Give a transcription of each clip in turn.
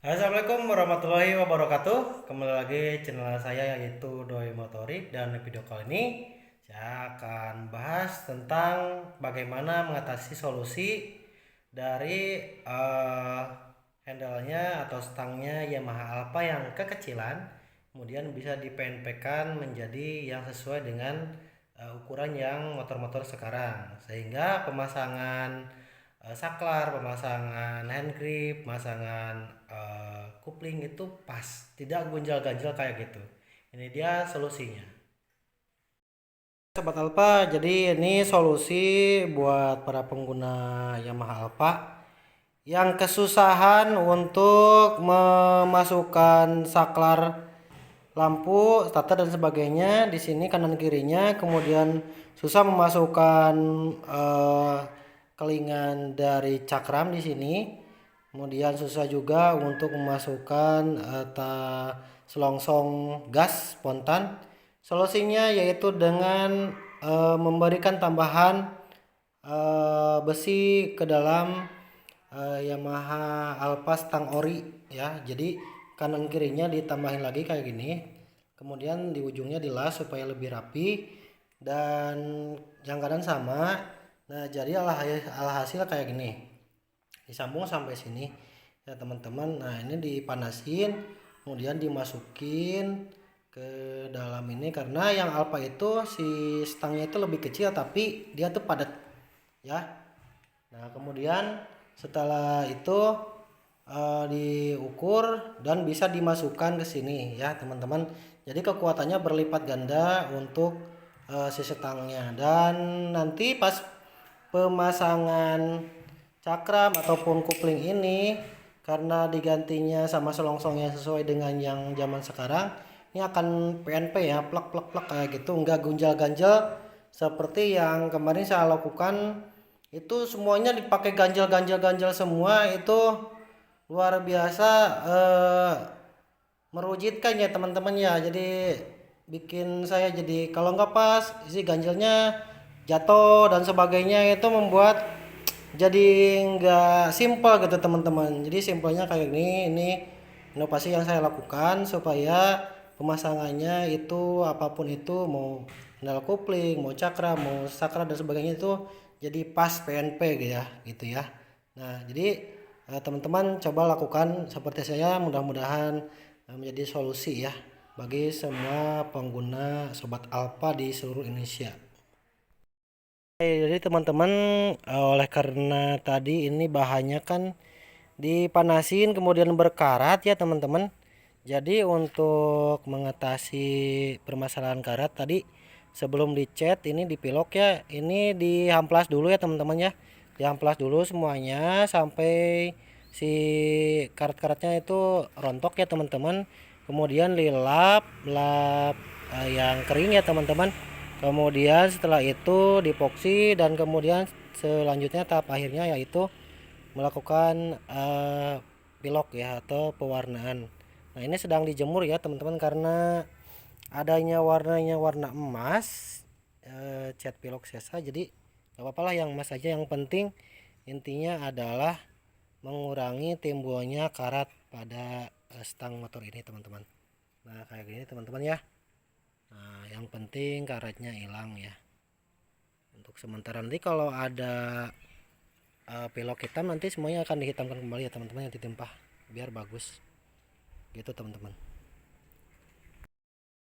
Assalamualaikum warahmatullahi wabarakatuh. Kembali lagi channel saya yaitu Doi Motorik, dan video kali ini saya akan bahas tentang bagaimana mengatasi solusi dari handle-nya atau stangnya Yamaha Alpha yang kekecilan, kemudian bisa di-PNP-kan menjadi yang sesuai dengan ukuran yang motor-motor sekarang, sehingga pemasangan saklar, pemasangan hand grip, pemasangan kupling itu pas, tidak gonjal-ganjal kayak gitu. Ini dia solusinya. Sobat Alpha, jadi ini solusi buat para pengguna Yamaha Alpha yang kesusahan untuk memasukkan saklar lampu, starter dan sebagainya di sini kanan kirinya, kemudian susah memasukkan kelingan dari cakram di sini, kemudian susah juga untuk memasukkan selongsong gas spontan. Solusinya yaitu dengan memberikan tambahan besi ke dalam Yamaha Alpha stang ori ya. Jadi kanan kirinya ditambahin lagi kayak gini, kemudian di ujungnya dilas supaya lebih rapi, dan yang kanan sama. Nah, jadi alhasil kayak gini, disambung sampai sini ya teman-teman. Nah, ini dipanasin, kemudian dimasukin ke dalam ini, karena yang Alpha itu si stangnya itu lebih kecil tapi dia tuh padat ya. Nah, kemudian setelah itu diukur dan bisa dimasukkan ke sini ya teman-teman. Jadi kekuatannya berlipat ganda untuk si stangnya, dan nanti pas pemasangan cakram ataupun kupling ini, karena digantinya sama selongsong yang sesuai dengan yang zaman sekarang, ini akan PNP ya, plak plak plak kayak gitu, enggak gunjal ganjel seperti yang kemarin saya lakukan. Itu semuanya dipakai ganjal semua, itu luar biasa merujitkan ya teman-teman ya. Jadi bikin saya jadi kalau nggak pas isi ganjilnya jatuh dan sebagainya, itu membuat jadi nggak simpel gitu teman-teman. Jadi simpelnya kayak ini inovasi yang saya lakukan supaya pemasangannya itu apapun itu, mau handle kopling, mau cakra, mau sakra dan sebagainya, itu jadi pas PNP gitu ya. Nah, jadi teman-teman coba lakukan seperti saya, mudah-mudahan menjadi solusi ya bagi semua pengguna Sobat Alpha di seluruh Indonesia. Jadi teman-teman, oleh karena tadi ini bahannya kan dipanasin kemudian berkarat ya teman-teman. Jadi untuk mengatasi permasalahan karat tadi, sebelum dicat ini dipilok ya, ini dihamplas dulu ya teman-teman ya. Dihamplas dulu semuanya sampai si karat-karatnya itu rontok ya teman-teman. Kemudian dilap yang kering ya teman-teman. Kemudian setelah itu dipoksi, dan kemudian selanjutnya tahap akhirnya yaitu melakukan pilok ya atau pewarnaan. Nah, ini sedang dijemur ya teman-teman, karena adanya warnanya warna emas, cat pilok sesa, jadi gak apa-apa lah yang emas aja, yang penting intinya adalah mengurangi timbulnya karat pada stang motor ini teman-teman. Nah, kayak gini teman-teman ya. Nah, yang penting karetnya hilang ya. Untuk sementara nanti kalau ada pilok hitam, nanti semuanya akan dihitamkan kembali ya teman-teman, yang ditimpa biar bagus gitu teman-teman.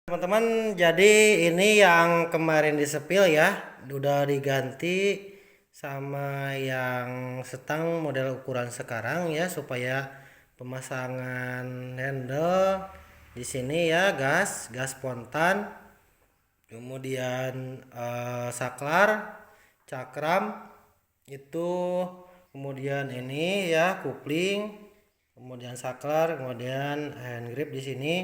Teman-teman, jadi ini yang kemarin disepil ya, udah diganti sama yang stang model ukuran sekarang ya, supaya pemasangan handle di sini ya gas spontan, kemudian saklar, cakram itu, kemudian ini ya kupling, kemudian saklar, kemudian hand grip di sini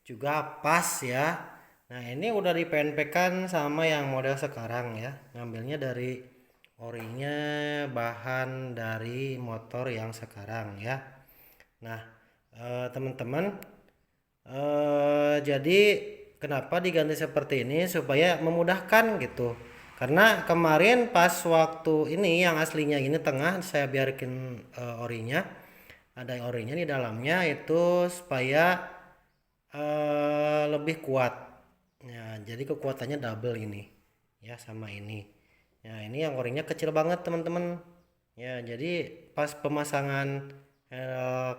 juga pas ya. Nah, ini udah di PNP kan sama yang model sekarang ya, ngambilnya dari orinya, bahan dari motor yang sekarang ya. Nah, teman-teman, jadi kenapa diganti seperti ini, supaya memudahkan gitu. Karena kemarin pas waktu ini yang aslinya ini tengah saya biarkan orinya, ada orinya di dalamnya itu supaya lebih kuat. Nah, jadi kekuatannya double ini ya sama ini. Nah, ini yang orinya kecil banget teman-teman. Ya, jadi pas pemasangan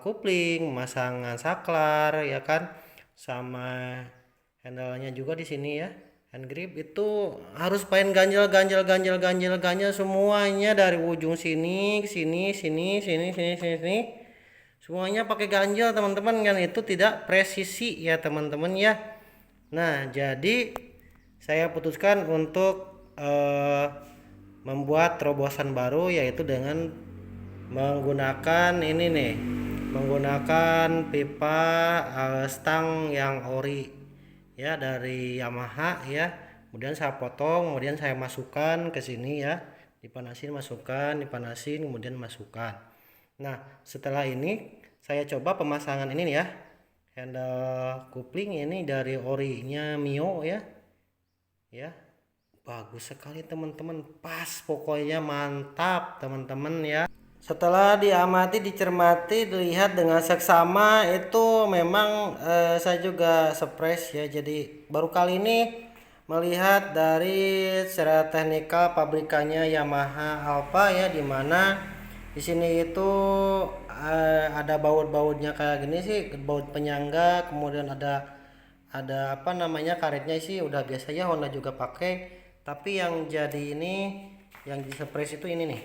kopling, pemasangan saklar ya kan, sama handle-nya juga di sini ya. Hand grip itu harus pain ganjel semuanya dari ujung sini ke sini sini. Semuanya pakai ganjel teman-teman, kan itu tidak presisi ya teman-teman ya. Nah, jadi saya putuskan untuk membuat terobosan baru, yaitu dengan menggunakan ini nih, menggunakan pipa stang yang ori ya dari Yamaha ya. Kemudian saya potong, kemudian saya masukkan ke sini ya, dipanasin, masukkan, dipanasin, kemudian masukkan. Nah, setelah ini saya coba pemasangan ini nih ya, handle kopling ini dari orinya Mio ya. Ya, bagus sekali teman-teman, pas pokoknya, mantap teman-teman ya. Setelah diamati, dicermati, dilihat dengan seksama, itu memang saya juga surprise ya. Jadi baru kali ini melihat dari secara teknikal pabrikannya Yamaha Alpha ya, dimana di sini itu ada baut-bautnya kayak gini sih, baut penyangga, kemudian ada apa namanya, karetnya sih udah biasa ya, Honda juga pakai. Tapi yang jadi ini, yang di surprise itu ini nih.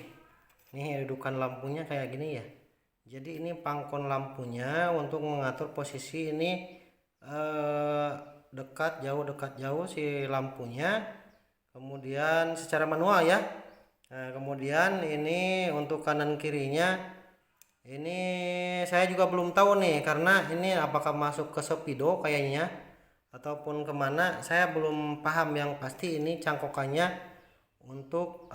Ini redukan lampunya kayak gini ya. Jadi ini pangkon lampunya untuk mengatur posisi ini, eh, dekat jauh si lampunya. Kemudian secara manual ya. Nah, kemudian ini untuk kanan kirinya ini saya juga belum tahu nih, karena ini apakah masuk ke speedo kayaknya ataupun kemana, saya belum paham. Yang pasti ini cangkokannya untuk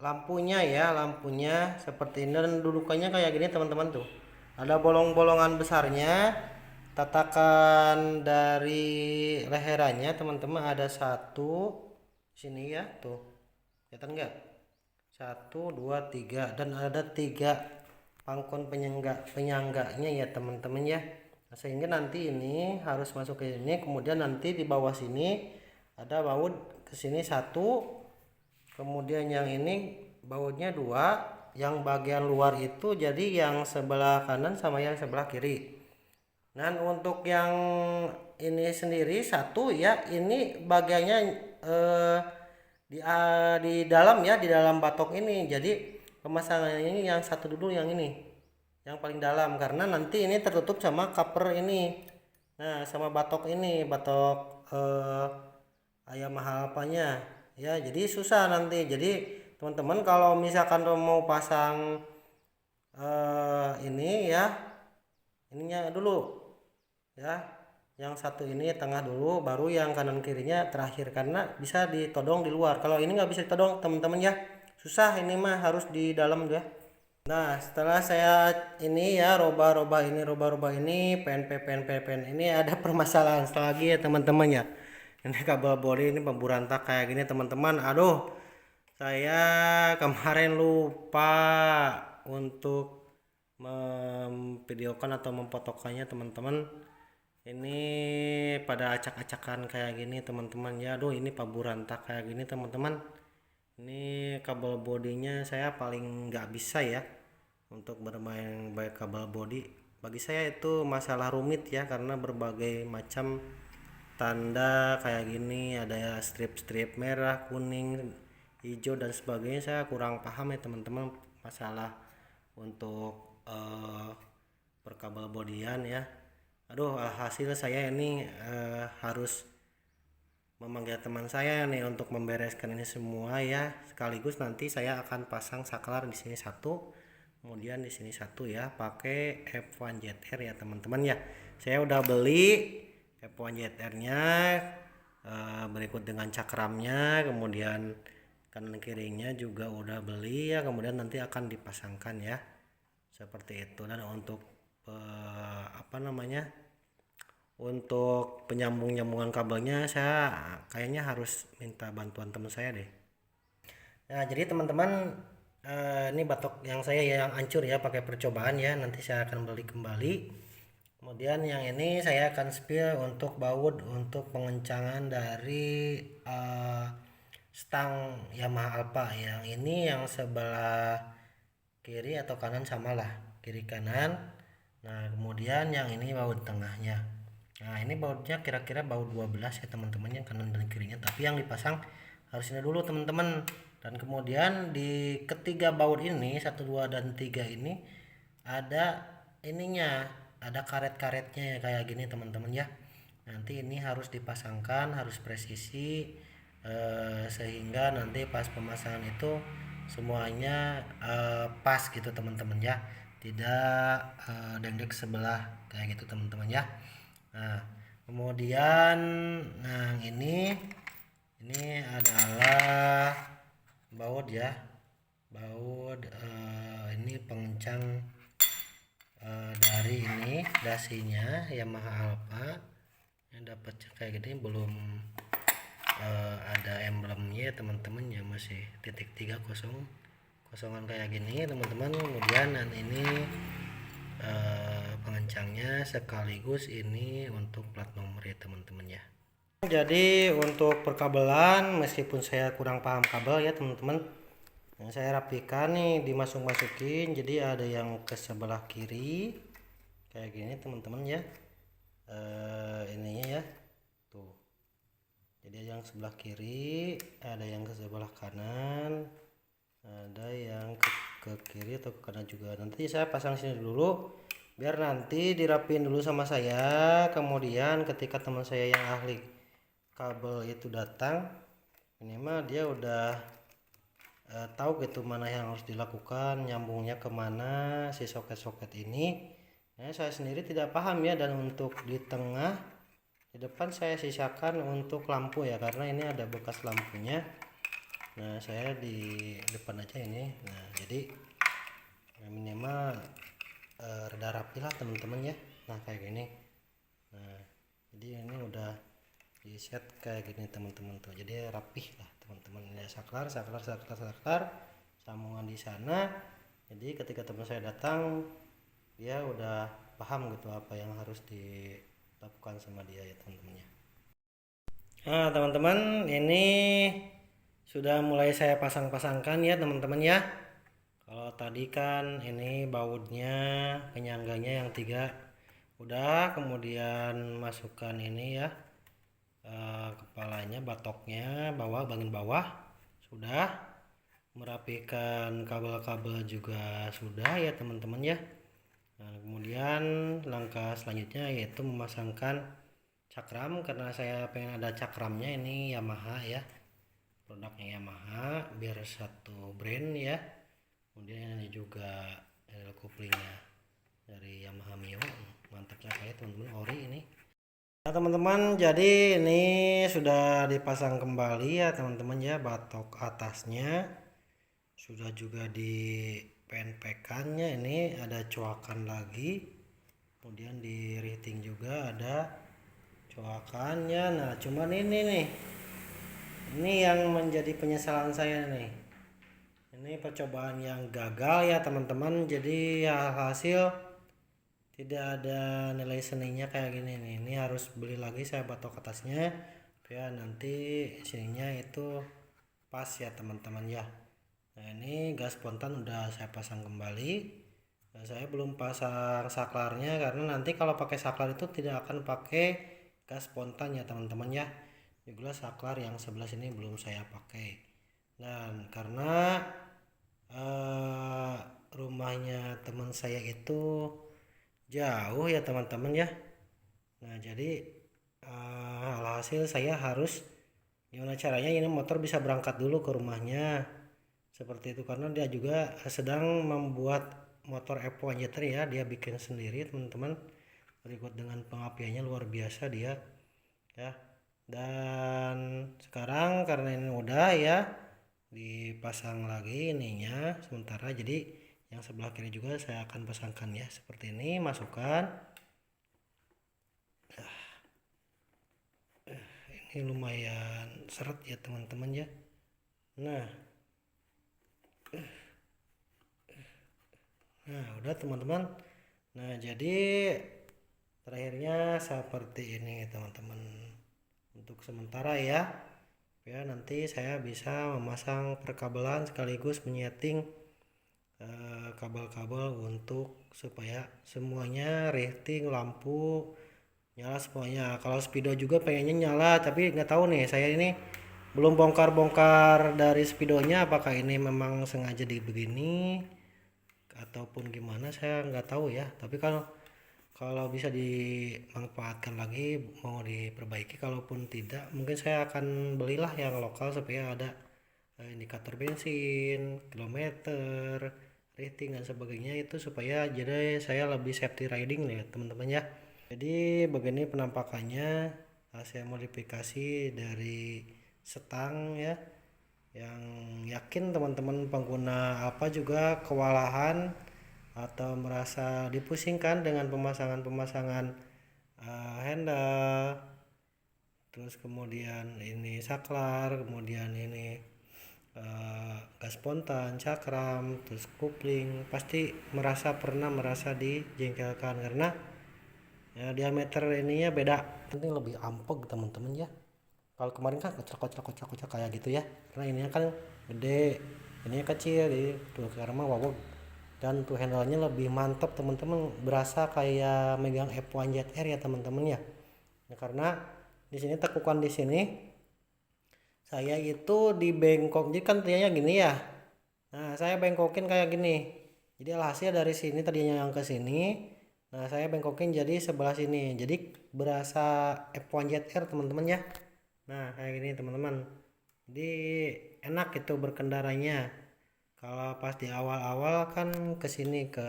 lampunya ya, lampunya seperti ini, dan dudukannya kayak gini teman-teman tuh. Ada bolong-bolongan besarnya, tatakan dari leherannya teman-teman ada satu sini ya tuh, kelihatan nggak? Satu, dua, tiga, dan ada tiga pangkon penyangganya ya teman-teman ya. Nah, sehingga nanti ini harus masuk ke sini, kemudian nanti di bawah sini ada baut ke sini satu. Kemudian yang ini bautnya dua, yang bagian luar itu jadi yang sebelah kanan sama yang sebelah kiri. Dan untuk yang ini sendiri satu ya, ini bagiannya di dalam ya, di dalam batok ini. Jadi pemasangan ini yang satu dulu, yang ini yang paling dalam, karena nanti ini tertutup sama cover ini. Nah, sama batok ini, batok ayam mahal apanya ya, jadi susah nanti. Jadi teman-teman kalau misalkan mau pasang ini ya, ininya dulu ya, yang satu ini tengah dulu, baru yang kanan kirinya terakhir, karena bisa ditodong di luar. Kalau ini nggak bisa ditodong teman-teman ya, susah, ini mah harus di dalam ya. Nah, setelah saya ini ya roba-roba ini pen ini ada permasalahan lagi ya teman-teman ya. Ini kabel body ini pemburantak kayak gini teman-teman. Aduh, saya kemarin lupa untuk memvideokan atau memfotokannya teman-teman. Ini pada acak-acakan kayak gini teman-teman ya. Aduh, ini pemburantak kayak gini teman-teman. Ini kabel bodinya saya paling nggak bisa ya untuk bermain baik kabel body. Bagi saya itu masalah rumit ya, karena berbagai macam tanda kayak gini, ada strip-strip merah, kuning, hijau dan sebagainya. Saya kurang paham ya teman-teman masalah untuk perkabel bodian ya. Aduh, alhasil saya ini harus memanggil teman saya nih untuk membereskan ini semua ya. Sekaligus nanti saya akan pasang saklar di sini satu, kemudian di sini satu ya, pakai F1ZR ya teman-teman ya. Saya udah beli F1ZR-nya berikut dengan cakramnya, kemudian kanan kirinya juga udah beli ya, kemudian nanti akan dipasangkan ya. Seperti itu. Dan untuk apa namanya? Untuk penyambungan kabelnya saya kayaknya harus minta bantuan teman saya deh. Nah, jadi teman-teman Ini batok yang saya yang hancur ya, pakai percobaan ya, nanti saya akan beli kembali. Kemudian yang ini saya akan spill untuk baut untuk pengencangan dari stang Yamaha Alpha. Yang ini yang sebelah kiri atau kanan samalah, kiri kanan. Nah kemudian yang ini baut tengahnya. Nah ini bautnya kira-kira baut 12 ya teman-teman, yang kanan dan kirinya, tapi yang dipasang harus ini dulu teman-teman. Dan kemudian di ketiga baut ini, 1 2 dan 3 ini ada ininya, ada karet-karetnya ya, kayak gini teman-teman ya. Nanti ini harus dipasangkan, harus presisi, sehingga nanti pas pemasangan itu semuanya pas gitu teman-teman ya, tidak dendek sebelah kayak gitu teman-teman ya. Nah kemudian, nah ini adalah baut ya, baut ini pengencang dari ini dasinya Yamaha Alpha yang dapatnya kayak gini, belum ada emblemnya ya teman-teman ya, masih titik 30 kosongan kayak gini teman-teman. Kemudian dan ini pengencangnya, sekaligus ini untuk plat nomor ya teman-teman ya. Jadi untuk perkabelan, meskipun saya kurang paham kabel ya teman-teman, yang saya rapikan nih, dimasuk-masukin, jadi ada yang ke sebelah kiri kayak gini teman-teman ya, ininya ya tuh. Jadi yang sebelah kiri, ada yang ke sebelah kanan, ada yang ke kiri atau ke kanan juga. Nanti saya pasang sini dulu biar nanti dirapin dulu sama saya. Kemudian ketika teman saya yang ahli kabel itu datang, minimal dia udah tahu gitu mana yang harus dilakukan, nyambungnya kemana si soket-soket ini. Nah, saya sendiri tidak paham ya. Dan untuk di tengah, di depan saya sisakan untuk lampu ya, karena ini ada bekas lampunya. Nah saya di depan aja ini. Nah jadi minimal reda rapi lah teman-teman ya. Nah kayak gini. Nah jadi ini udah di set kayak gini teman-teman tuh, jadi rapih lah teman-teman. Ini saklar sambungan di sana. Jadi ketika teman saya datang, dia udah paham gitu apa yang harus dilakukan sama dia ya teman-teman ya. Nah teman-teman, ini sudah mulai saya pasang-pasangkan ya teman-teman ya. Kalau tadi kan ini bautnya, penyangganya yang 3 udah, kemudian masukkan ini ya, kepalanya, batoknya bawah, bagian bawah sudah, merapikan kabel-kabel juga sudah ya teman-teman ya. Nah kemudian langkah selanjutnya yaitu memasangkan cakram, karena saya pengen ada cakramnya. Ini Yamaha ya, produknya Yamaha, biar satu brand ya. Kemudian ini juga couplingnya dari Yamaha Mio, mantapnya kayak teman-teman, ori ini. Nah teman-teman, jadi ini sudah dipasang kembali ya teman-teman ya, batok atasnya sudah juga di penpekannya, ini ada coakan lagi, kemudian di riting juga ada coakannya. Nah cuman ini yang menjadi penyesalan saya nih, ini percobaan yang gagal ya teman-teman. Jadi ya hasil tidak ada nilai seninya kayak gini nih. Ini harus beli lagi saya batok atasnya ya, nanti sininya itu pas ya teman-teman ya. Nah ini gas spontan udah saya pasang kembali. Nah, saya belum pasang saklarnya karena nanti kalau pakai saklar itu tidak akan pakai gas spontan ya teman-teman ya. Juga saklar yang sebelah sini belum saya pakai. Dan karena rumahnya teman saya itu jauh ya teman-teman ya. Nah jadi alhasil saya harus gimana caranya ini motor bisa berangkat dulu ke rumahnya seperti itu, karena dia juga sedang membuat motor F1 Jeter ya, dia bikin sendiri teman-teman, berikut dengan pengapiannya luar biasa dia ya. Dan sekarang karena ini udah ya dipasang lagi ininya sementara, jadi yang sebelah kiri juga saya akan pasangkan ya, seperti ini. Masukkan, ini lumayan seret ya teman-teman ya. Nah Nah, udah teman-teman. Nah, jadi terakhirnya seperti ini teman-teman. Untuk sementara ya. Ya, nanti saya bisa memasang perkabelan sekaligus menyeting kabel-kabel untuk supaya semuanya rating lampu nyala semuanya. Kalau speedo juga pengennya nyala, tapi nggak tahu nih, saya ini belum bongkar-bongkar dari speedonya apakah ini memang sengaja dibegini ataupun gimana, saya nggak tahu ya. Tapi kalau kalau bisa dimanfaatkan lagi mau diperbaiki, kalaupun tidak mungkin saya akan belilah yang lokal supaya ada indikator bensin, kilometer, rating dan sebagainya, itu supaya jadi saya lebih safety riding nih teman-teman ya. Jadi begini penampakannya hasil modifikasi dari Stang ya, yang yakin teman-teman pengguna apa juga kewalahan atau merasa dipusingkan dengan pemasangan-pemasangan handle, terus kemudian ini saklar, kemudian ini gas spontan, cakram, terus kopling, pasti pernah merasa dijengkelkan karena ya, diameter ininya beda. Ini lebih ampeg teman-teman ya. Kalau kemarin kan kocak kayak gitu ya, karena ininya kan gede, ininya kecil, jadi tuh sekarang mah wow. Dan tuh handle-nya lebih mantap teman-teman, berasa kayak megang F1 ZR ya teman-teman ya. Nah, karena di sini tekukan di sini saya itu di bengkok, jadi kan tadinya gini ya. Nah, saya bengkokin kayak gini. Jadi alhasil dari sini tadinya yang ke sini. Nah, saya bengkokin jadi sebelah sini. Jadi berasa F1 ZR teman-teman ya. Nah, kayak gini teman-teman. Jadi enak itu berkendaranya. Kalau pas di awal-awal kan ke sini ke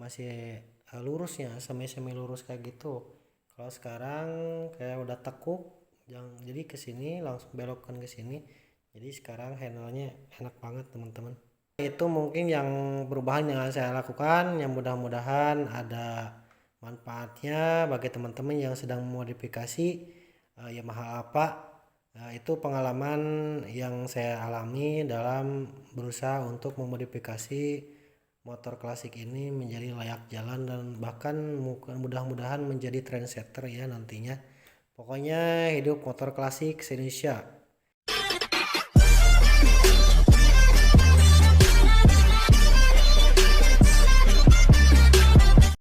masih lurusnya, semi-semi lurus kayak gitu. Kalau sekarang kayak udah tekuk, jadi ke sini langsung belokkan ke sini. Jadi sekarang handle-nya enak banget teman-teman. Itu mungkin yang perubahan yang saya lakukan, yang mudah-mudahan ada manfaatnya bagi teman-teman yang sedang memodifikasi Yamaha apa. Itu pengalaman yang saya alami dalam berusaha untuk memodifikasi motor klasik ini menjadi layak jalan dan bahkan mudah-mudahan menjadi trendsetter ya nantinya. Pokoknya hidup motor klasik Indonesia.